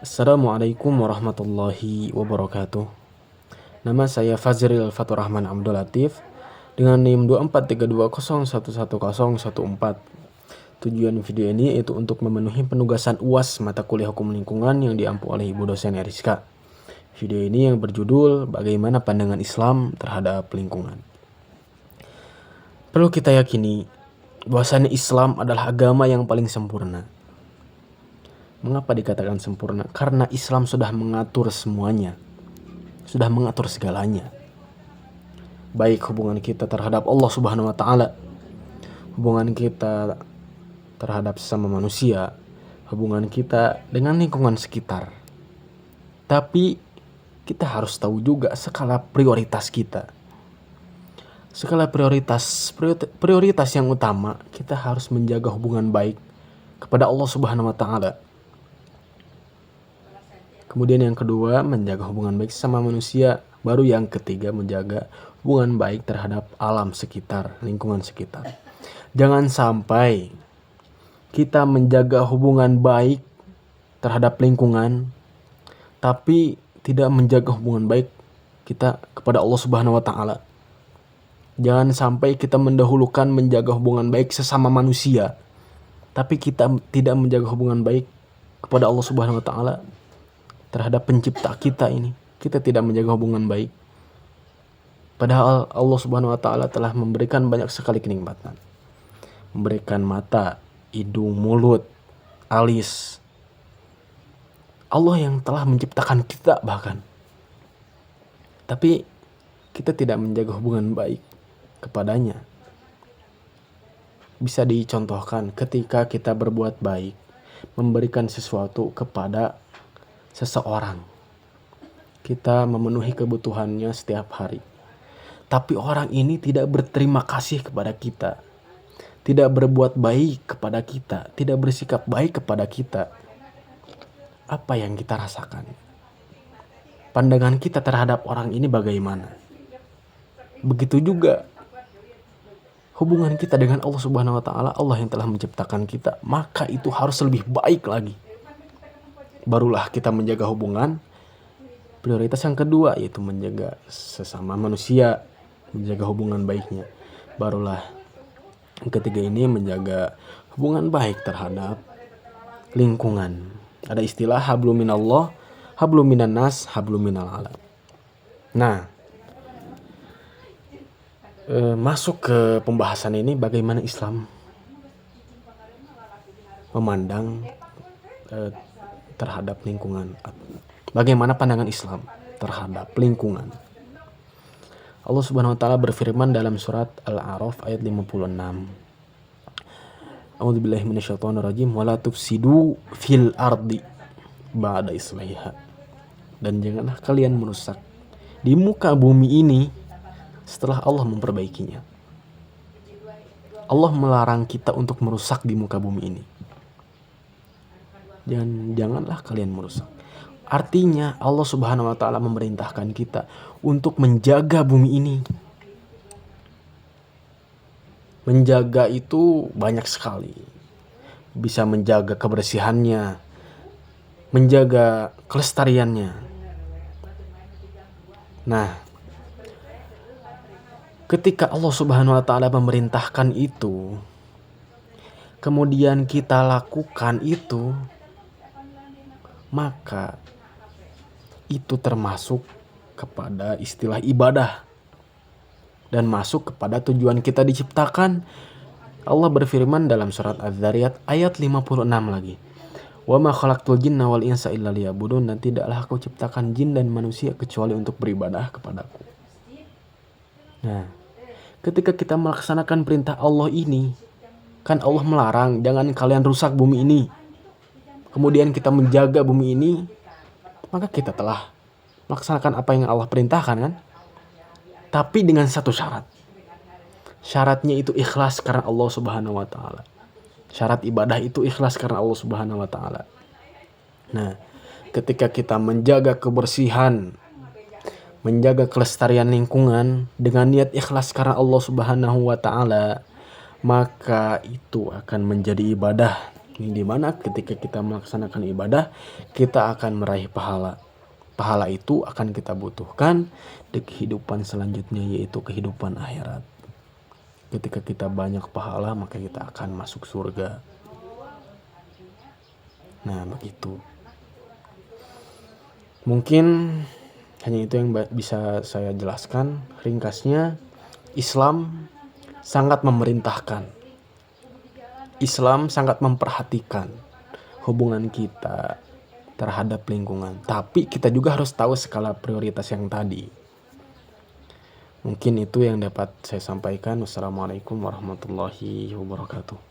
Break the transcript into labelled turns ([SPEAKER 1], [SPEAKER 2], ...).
[SPEAKER 1] Assalamualaikum warahmatullahi wabarakatuh. Nama saya Fazril Fatur Rahman Abdul Latif dengan NIM 24320111014. Tujuan video ini yaitu untuk memenuhi penugasan UAS mata kuliah hukum lingkungan yang diampu oleh Ibu dosen Eriska. Video ini yang berjudul Bagaimana Pandangan Islam Terhadap Lingkungan. Perlu kita yakini bahwasanya Islam adalah agama yang paling sempurna. Mengapa dikatakan sempurna? Karena Islam sudah mengatur semuanya. Sudah mengatur segalanya. Baik hubungan kita terhadap Allah Subhanahu wa taala, hubungan kita terhadap sesama manusia, hubungan kita dengan lingkungan sekitar. Tapi kita harus tahu juga skala prioritas kita. Skala prioritas yang utama, kita harus menjaga hubungan baik kepada Allah Subhanahu wa taala. Kemudian yang kedua, menjaga hubungan baik sama manusia. Baru yang ketiga, menjaga hubungan baik terhadap alam sekitar, lingkungan sekitar. Jangan sampai kita menjaga hubungan baik terhadap lingkungan, tapi tidak menjaga hubungan baik kita kepada Allah Subhanahu wa taala. Jangan sampai kita mendahulukan menjaga hubungan baik sesama manusia, tapi kita tidak menjaga hubungan baik kepada Allah Subhanahu wa taala. Terhadap pencipta kita ini, kita tidak menjaga hubungan baik. Padahal Allah Subhanahu wa taala telah memberikan banyak sekali kenikmatan. Memberikan mata, hidung, mulut, alis. Allah yang telah menciptakan kita bahkan. Tapi kita tidak menjaga hubungan baik kepadanya. Bisa dicontohkan ketika kita berbuat baik, memberikan sesuatu kepada seseorang, kita memenuhi kebutuhannya setiap hari, tapi orang ini tidak berterima kasih kepada kita, tidak berbuat baik kepada kita, tidak bersikap baik kepada kita. Apa yang kita rasakan? Pandangan kita terhadap orang ini bagaimana? Begitu juga hubungan kita dengan Allah Subhanahu wa taala. Allah yang telah menciptakan kita, maka itu harus lebih baik lagi. Barulah kita menjaga hubungan. Prioritas yang kedua yaitu menjaga sesama manusia, menjaga hubungan baiknya. Barulah yang ketiga ini menjaga hubungan baik terhadap lingkungan. Ada istilah hablum minallah, hablum minan nas, hablum minal alam. Nah, masuk ke pembahasan ini, bagaimana Islam memandang terhadap lingkungan. Bagaimana pandangan Islam terhadap lingkungan? Allah Subhanahu wa taala berfirman dalam surat Al-A'raf ayat 56. A'udzubillahi minasyaitonirrajim wa la tufsidu fil ardi ba'da islahiha. Dan janganlah kalian merusak di muka bumi ini setelah Allah memperbaikinya. Allah melarang kita untuk merusak di muka bumi ini. Janganlah kalian merusak. Artinya Allah Subhanahu wa taala memerintahkan kita untuk menjaga bumi ini. Menjaga itu banyak sekali. Bisa menjaga kebersihannya, menjaga kelestariannya. Nah, ketika Allah Subhanahu wa taala memerintahkan itu, kemudian kita lakukan itu, maka itu termasuk kepada istilah ibadah dan masuk kepada tujuan kita diciptakan. Allah berfirman dalam surat Az-Zariyat ayat 56 lagi. Wa ma khalaqtul jinna wal insa illa liya'budun, dan tidaklah aku ciptakan jin dan manusia kecuali untuk beribadah kepadaku. Nah, ketika kita melaksanakan perintah Allah ini, kan Allah melarang jangan kalian rusak bumi ini. Kemudian kita menjaga bumi ini, maka kita telah melaksanakan apa yang Allah perintahkan kan? Tapi dengan satu syarat. Syaratnya itu ikhlas karena Allah Subhanahu wa taala. Syarat ibadah itu ikhlas karena Allah Subhanahu wa taala. Nah, ketika kita menjaga kebersihan, menjaga kelestarian lingkungan dengan niat ikhlas karena Allah Subhanahu wa taala, maka itu akan menjadi ibadah Di mana ketika kita melaksanakan ibadah, kita akan meraih pahala. Pahala itu akan kita butuhkan di kehidupan selanjutnya, yaitu kehidupan akhirat. Ketika kita banyak pahala, maka kita akan masuk surga. Nah, begitu. Mungkin hanya itu yang bisa saya jelaskan. Ringkasnya, Islam sangat memerintahkan. Islam sangat memperhatikan hubungan kita terhadap lingkungan. Tapi kita juga harus tahu skala prioritas yang tadi. Mungkin itu yang dapat saya sampaikan. Wassalamualaikum warahmatullahi wabarakatuh.